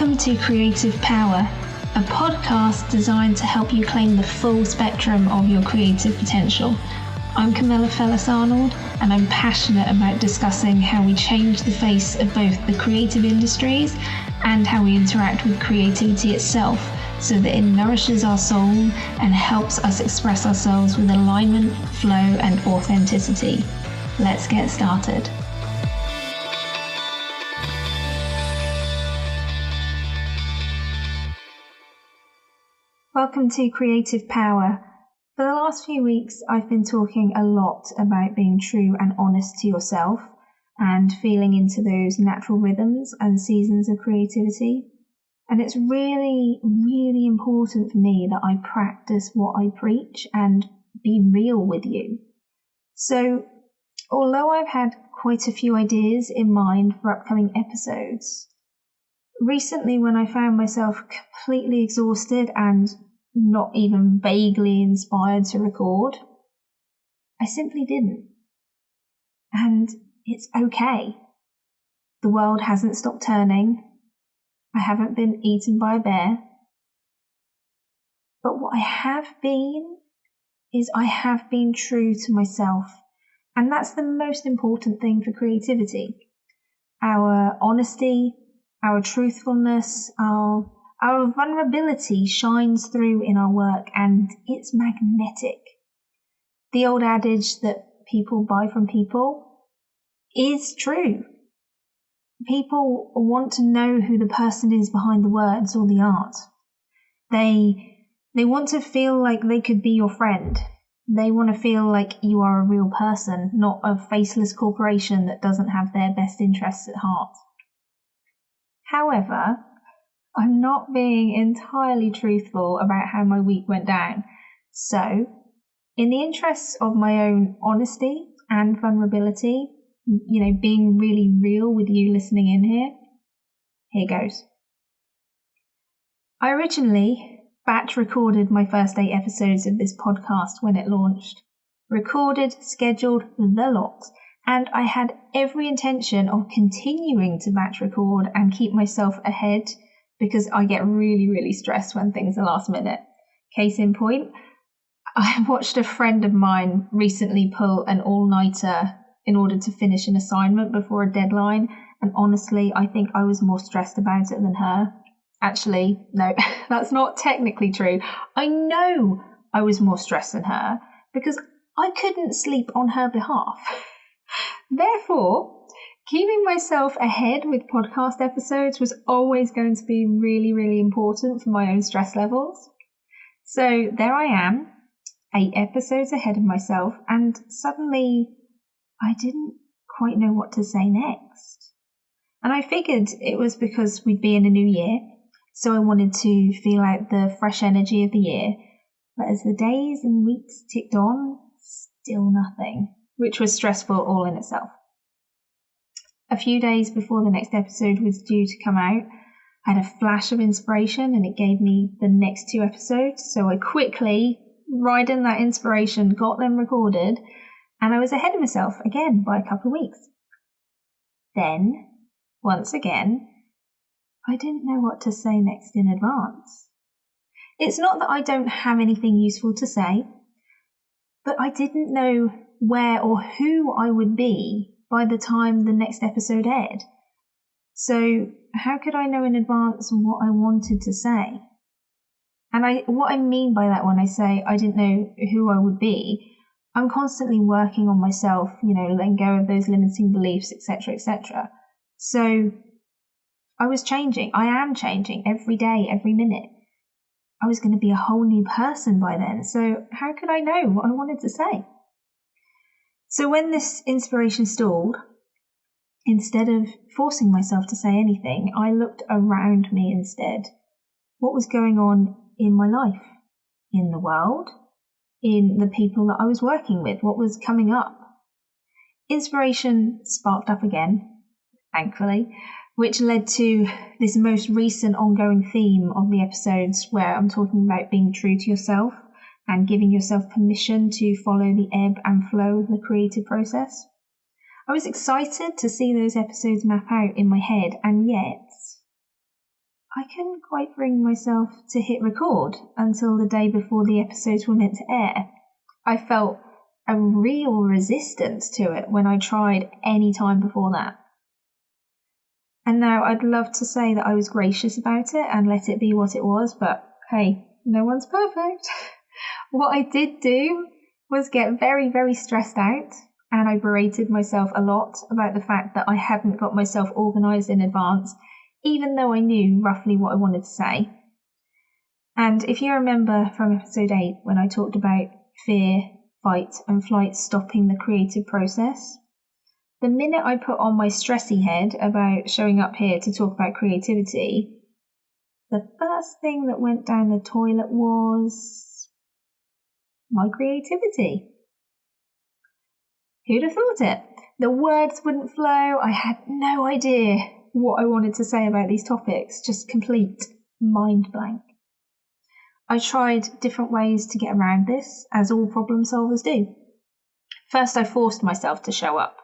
Welcome to Creative Power, a podcast designed to help you claim the full spectrum of your creative potential. I'm Camilla Fellis-Arnold, and I'm passionate about discussing how we change the face of both the creative industries and how we interact with creativity itself, so that it nourishes our soul and helps us express ourselves with alignment, flow, and authenticity. Let's get started. Welcome to Creative Power. For the last few weeks, I've been talking a lot about being true and honest to yourself and feeling into those natural rhythms and seasons of creativity. And it's really, really important for me that I practice what I preach and be real with you. So, although I've had quite a few ideas in mind for upcoming episodes, recently when I found myself completely exhausted and not even vaguely inspired to record, I simply didn't. And it's okay. The world hasn't stopped turning. I haven't been eaten by a bear. But what I have been is I have been true to myself. And that's the most important thing for creativity. Our honesty, our truthfulness, our vulnerability shines through in our work, and it's magnetic. The old adage that people buy from people is true. People want to know who the person is behind the words or the art. They want to feel like they could be your friend. They want to feel like you are a real person, not a faceless corporation that doesn't have their best interests at heart. However, I'm not being entirely truthful about how my week went down. So, in the interests of my own honesty and vulnerability, being really real with you listening in here goes. I originally batch recorded my first 8 episodes of this podcast when it launched. Recorded, scheduled, the lot. And I had every intention of continuing to batch record and keep myself ahead, because I get really, really stressed when things are last minute. Case in point, I watched a friend of mine recently pull an all-nighter in order to finish an assignment before a deadline, and honestly, I think I was more stressed about it than her. Actually, no, that's not technically true. I know I was more stressed than her because I couldn't sleep on her behalf. Therefore, keeping myself ahead with podcast episodes was always going to be really, really important for my own stress levels. So there I am, 8 episodes ahead of myself, and suddenly I didn't quite know what to say next. And I figured it was because we'd be in a new year, so I wanted to feel out the fresh energy of the year. But as the days and weeks ticked on, still nothing, which was stressful all in itself. A few days before the next episode was due to come out, I had a flash of inspiration and it gave me the next 2 episodes. So I quickly, riding that inspiration, got them recorded, and I was ahead of myself again by a couple of weeks. Then, once again, I didn't know what to say next in advance. It's not that I don't have anything useful to say, but I didn't know where or who I would be by the time the next episode aired. So how could I know in advance what I wanted to say? And what I mean by that when I say I didn't know who I would be, I'm constantly working on myself, letting go of those limiting beliefs, etc., etc. So I was changing. I am changing every day, every minute. I was going to be a whole new person by then. So how could I know what I wanted to say? So when this inspiration stalled, instead of forcing myself to say anything, I looked around me instead. What was going on in my life, in the world, in the people that I was working with, what was coming up? Inspiration sparked up again, thankfully, which led to this most recent ongoing theme of the episodes where I'm talking about being true to yourself and giving yourself permission to follow the ebb and flow of the creative process. I was excited to see those episodes map out in my head, and yet I couldn't quite bring myself to hit record until the day before the episodes were meant to air. I felt a real resistance to it when I tried any time before that. And now I'd love to say that I was gracious about it and let it be what it was, but hey, no one's perfect. What I did do was get very, very stressed out, and I berated myself a lot about the fact that I hadn't got myself organised in advance, even though I knew roughly what I wanted to say. And if you remember from episode 8 when I talked about fear, fight and flight stopping the creative process, the minute I put on my stressy head about showing up here to talk about creativity, the first thing that went down the toilet was my creativity. Who'd have thought it? The words wouldn't flow. I had no idea what I wanted to say about these topics, just complete mind blank. I tried different ways to get around this, as all problem solvers do. First, I forced myself to show up.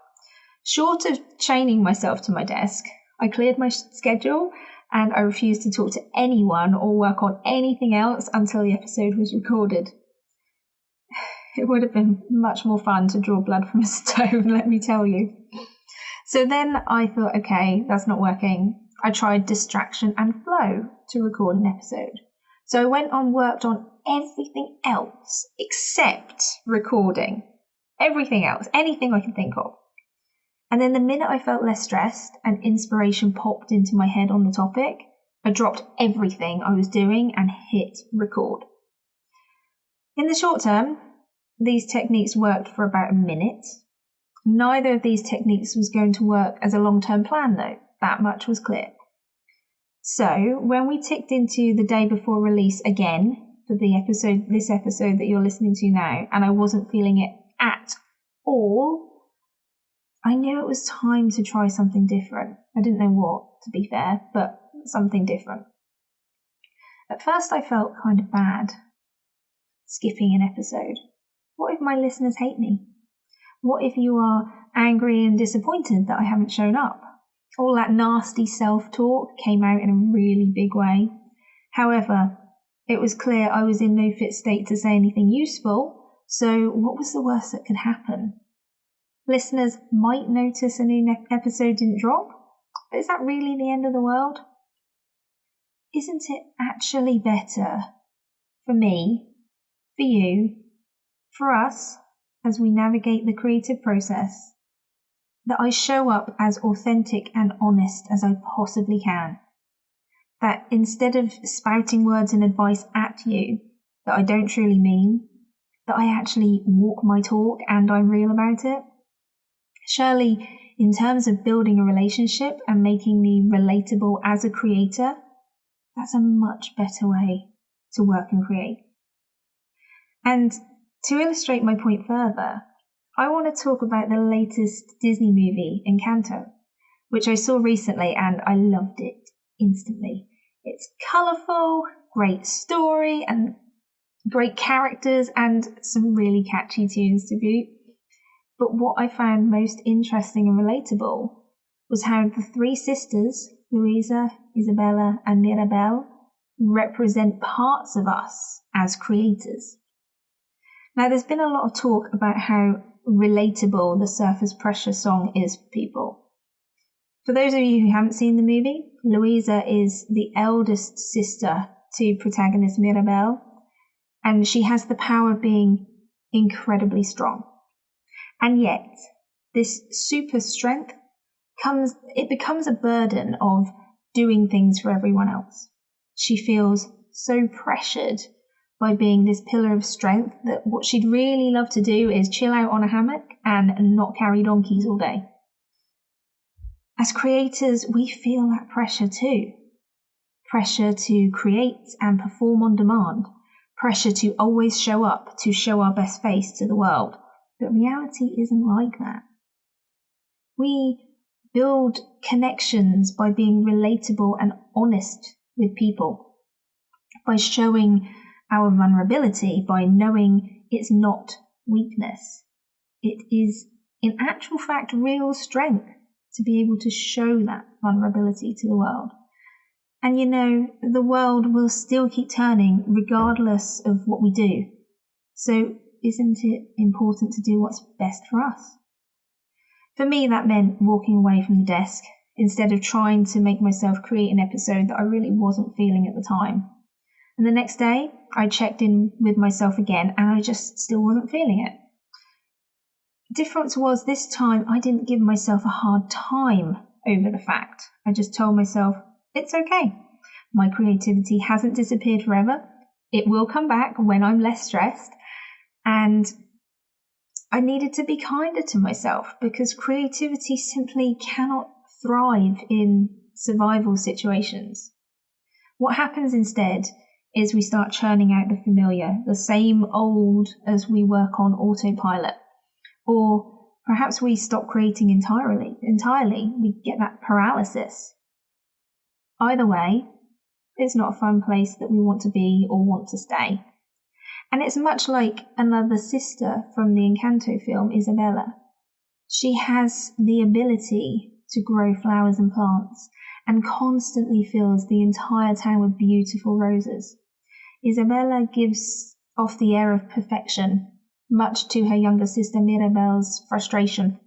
Short of chaining myself to my desk, I cleared my schedule and I refused to talk to anyone or work on anything else until the episode was recorded. It would have been much more fun to draw blood from a stone, let me tell you. So then I thought, okay, that's not working. I tried distraction and flow to record an episode. So I went on, worked on everything else except recording. Everything else, anything I can think of. And then the minute I felt less stressed and inspiration popped into my head on the topic, I dropped everything I was doing and hit record. In the short term, these techniques worked for about a minute. Neither of these techniques was going to work as a long-term plan though. That much was clear. So when we ticked into the day before release again for this episode that you're listening to now, and I wasn't feeling it at all, I knew it was time to try something different. I didn't know what, to be fair, but something different. At first I felt kind of bad skipping an episode. What if my listeners hate me? What if you are angry and disappointed that I haven't shown up? All that nasty self-talk came out in a really big way. However, it was clear I was in no fit state to say anything useful, so what was the worst that could happen? Listeners might notice a new episode didn't drop, but is that really the end of the world? Isn't it actually better for me, for you, for us, as we navigate the creative process, that I show up as authentic and honest as I possibly can? That instead of spouting words and advice at you that I don't truly mean, that I actually walk my talk and I'm real about it? Surely, in terms of building a relationship and making me relatable as a creator, that's a much better way to work and create. And to illustrate my point further, I want to talk about the latest Disney movie, Encanto, which I saw recently and I loved it instantly. It's colourful, great story, and great characters, and some really catchy tunes to boot. But what I found most interesting and relatable was how the three sisters, Louisa, Isabella, and Mirabel, represent parts of us as creators. Now, there's been a lot of talk about how relatable the Surface Pressure song is for people. For those of you who haven't seen the movie, Louisa is the eldest sister to protagonist Mirabel, and she has the power of being incredibly strong. And yet, this super strength becomes a burden of doing things for everyone else. She feels so pressured by being this pillar of strength that what she'd really love to do is chill out on a hammock and not carry donkeys all day. As creators, we feel that pressure too. Pressure to create and perform on demand. Pressure to always show up, to show our best face to the world. But reality isn't like that. We build connections by being relatable and honest with people, by showing our vulnerability, by knowing it's not weakness. It is, in actual fact, real strength to be able to show that vulnerability to the world. And the world will still keep turning regardless of what we do. So isn't it important to do what's best for us? For me, that meant walking away from the desk instead of trying to make myself create an episode that I really wasn't feeling at the time. And the next day, I checked in with myself again and I just still wasn't feeling it. Difference was this time I didn't give myself a hard time over the fact. I just told myself, it's okay. My creativity hasn't disappeared forever. It will come back when I'm less stressed. And I needed to be kinder to myself because creativity simply cannot thrive in survival situations. What happens instead is we start churning out the familiar, the same old as we work on autopilot. Or perhaps we stop creating entirely. We get that paralysis. Either way, it's not a fun place that we want to be or want to stay. And it's much like another sister from the Encanto film, Isabella. She has the ability to grow flowers and plants and constantly fills the entire town with beautiful roses. Isabella gives off the air of perfection, much to her younger sister Mirabel's frustration.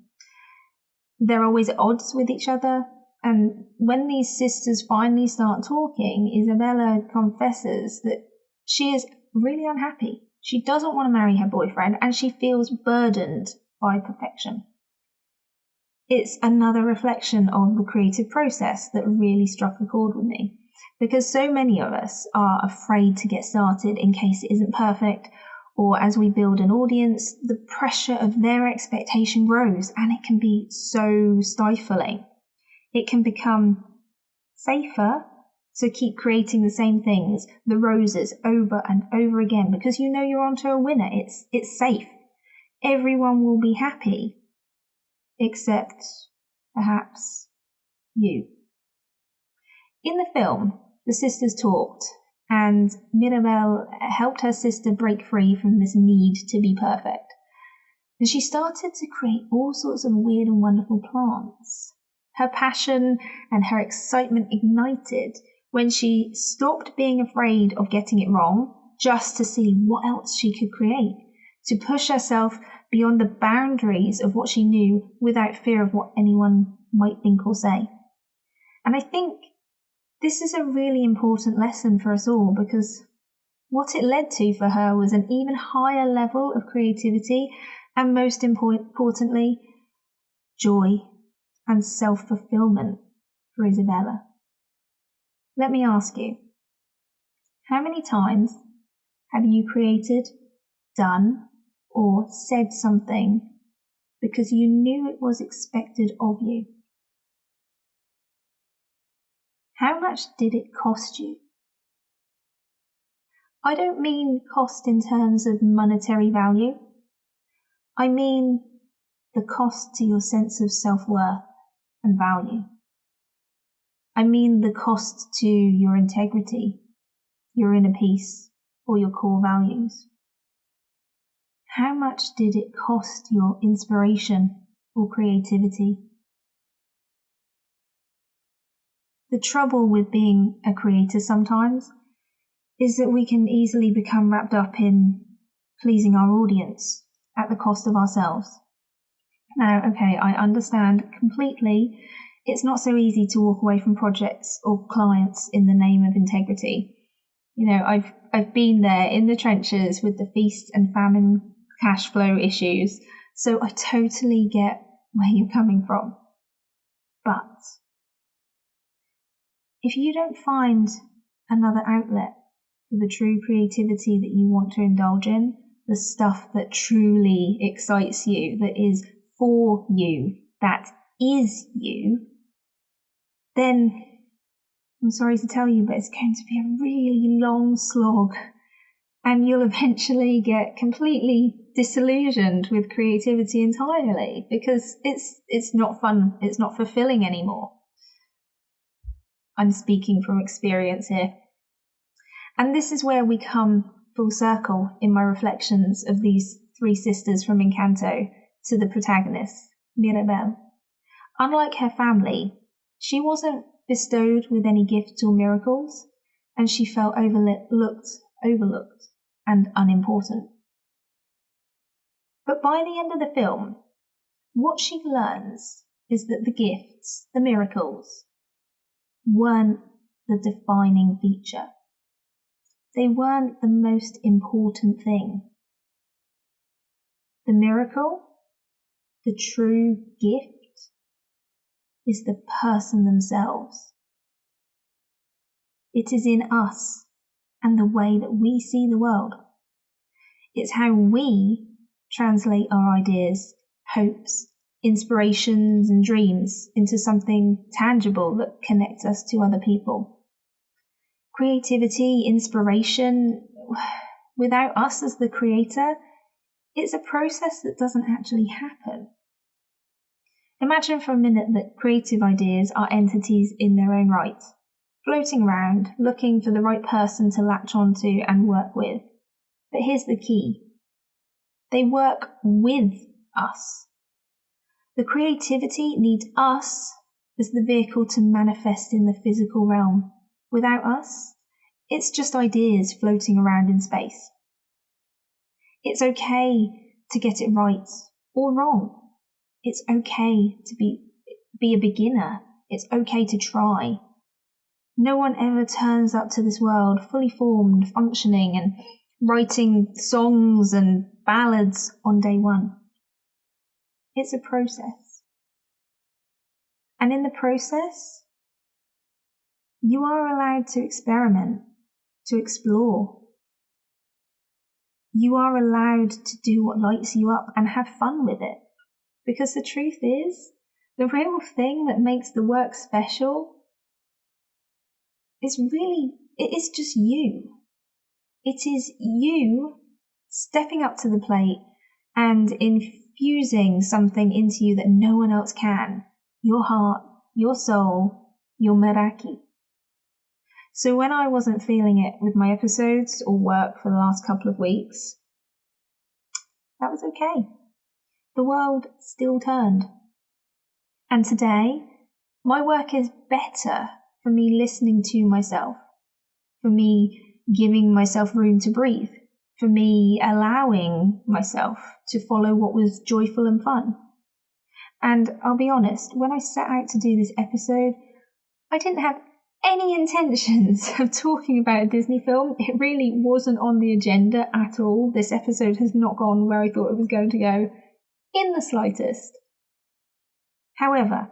They're always at odds with each other, and when these sisters finally start talking, Isabella confesses that she is really unhappy. She doesn't want to marry her boyfriend, and she feels burdened by perfection. It's another reflection of the creative process that really struck a chord with me, because so many of us are afraid to get started in case it isn't perfect, or as we build an audience, the pressure of their expectation grows, and it can be so stifling. It can become safer to keep creating the same things, the roses, over and over again, because you're onto a winner. It's safe. Everyone will be happy, except perhaps you. In the film, the sisters talked, and Mirabel helped her sister break free from this need to be perfect. And she started to create all sorts of weird and wonderful plants. Her passion and her excitement ignited when she stopped being afraid of getting it wrong just to see what else she could create, to push herself beyond the boundaries of what she knew without fear of what anyone might think or say. And I think this is a really important lesson for us all, because what it led to for her was an even higher level of creativity and, most importantly, joy and self-fulfillment for Isabella. Let me ask you, how many times have you created, done, or said something because you knew it was expected of you? How much did it cost you? I don't mean cost in terms of monetary value. I mean the cost to your sense of self-worth and value. I mean the cost to your integrity, your inner peace, or your core values. How much did it cost your inspiration or creativity? The trouble with being a creator sometimes is that we can easily become wrapped up in pleasing our audience at the cost of ourselves. Now, okay, I understand completely it's not so easy to walk away from projects or clients in the name of integrity. I've been there in the trenches with the feast and famine cash flow issues, so I totally get where you're coming from. But if you don't find another outlet for the true creativity that you want to indulge in, the stuff that truly excites you, that is for you, that is you, then I'm sorry to tell you, but it's going to be a really long slog, and you'll eventually get completely disillusioned with creativity entirely because it's not fun, it's not fulfilling anymore. I'm speaking from experience here. And this is where we come full circle in my reflections of these three sisters from Encanto to the protagonist, Mirabel. Unlike her family, she wasn't bestowed with any gifts or miracles, and she felt overlooked, and unimportant. But by the end of the film, what she learns is that the gifts, the miracles, weren't the defining feature. They weren't the most important thing. The miracle, the true gift, is the person themselves. It is in us and the way that we see the world. It's how we translate our ideas, hopes, inspirations and dreams into something tangible that connects us to other people. Creativity, inspiration, without us as the creator, it's a process that doesn't actually happen. Imagine for a minute that creative ideas are entities in their own right, floating around, looking for the right person to latch onto and work with. But here's the key. They work with us. The creativity needs us as the vehicle to manifest in the physical realm. Without us, it's just ideas floating around in space. It's okay to get it right or wrong. It's okay to be a beginner. It's okay to try. No one ever turns up to this world fully formed, functioning, and writing songs and ballads on day one. It's a process. And in the process, you are allowed to experiment, to explore. You are allowed to do what lights you up and have fun with it. Because the truth is, the real thing that makes the work special it is just you. It is you stepping up to the plate and infusing something into you that no one else can. Your heart, your soul, your meraki. So when I wasn't feeling it with my episodes or work for the last couple of weeks, that was okay. The world still turned. And today, my work is better for me listening to myself, for me giving myself room to breathe, for me allowing myself to follow what was joyful and fun. And I'll be honest, when I set out to do this episode, I didn't have any intentions of talking about a Disney film. It really wasn't on the agenda at all. This episode has not gone where I thought it was going to go in the slightest. However,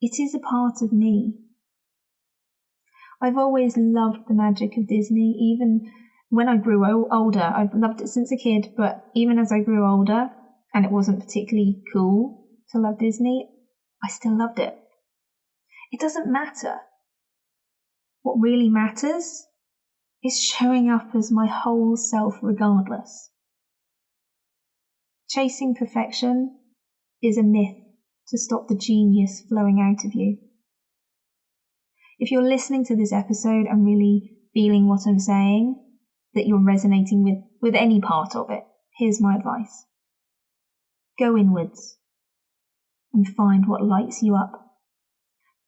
it is a part of me. I've always loved the magic of Disney, even when I grew older. I've loved it since a kid, but even as I grew older, and it wasn't particularly cool to love Disney, I still loved it. It doesn't matter. What really matters is showing up as my whole self regardless. Chasing perfection is a myth to stop the genius flowing out of you. If you're listening to this episode and really feeling what I'm saying, that you're resonating with any part of it, here's my advice. Go inwards and find what lights you up.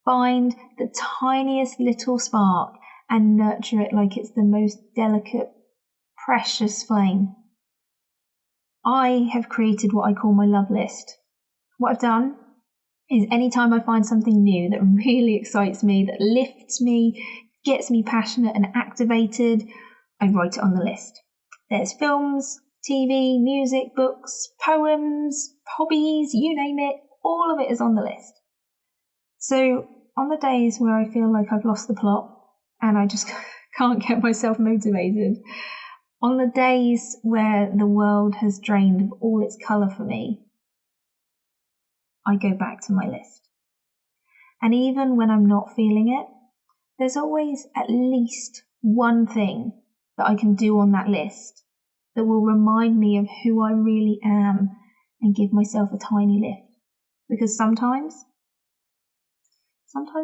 Find the tiniest little spark and nurture it like it's the most delicate, precious flame. I have created what I call my love list. What I've done is anytime I find something new that really excites me, that lifts me, gets me passionate and activated, I write it on the list. There's films, TV, music, books, poems, hobbies, you name it, all of it is on the list. So on the days where I feel like I've lost the plot and I just can't get myself motivated, on the days where the world has drained of all its colour for me, I go back to my list. And even when I'm not feeling it, there's always at least one thing that I can do on that list that will remind me of who I really am and give myself a tiny lift. Because sometimes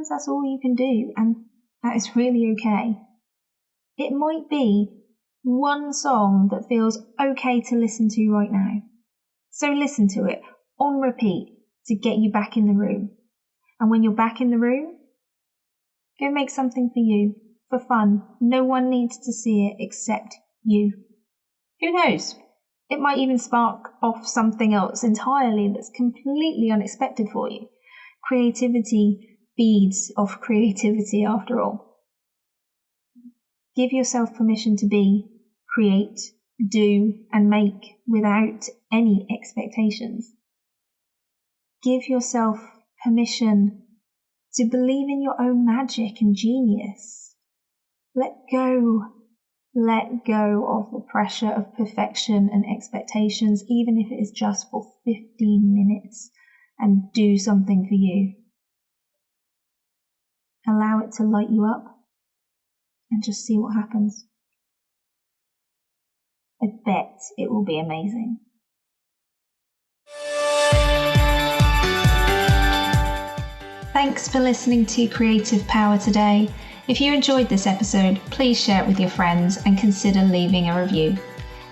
that's all you can do, and that is really okay. It might be one song that feels okay to listen to right now. So listen to it on repeat to get you back in the room. And when you're back in the room, Go make something for you, for fun. No one needs to see it except you. Who knows? It might even spark off something else entirely that's completely unexpected for you. Creativity feeds off creativity after all. Give yourself permission to be, create, do, and make without any expectations. Give yourself permission to believe in your own magic and genius. Let go of the pressure of perfection and expectations, even if it is just for 15 minutes, and do something for you. Allow it to light you up and just see what happens. I bet it will be amazing. Thanks for listening to Creative Power today. If you enjoyed this episode, please share it with your friends and consider leaving a review.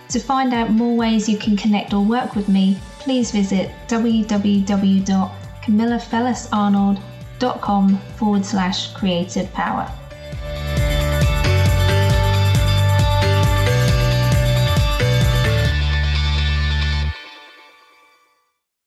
To find out more ways you can connect or work with me, please visit www.camillafellisarnold.com/creative power.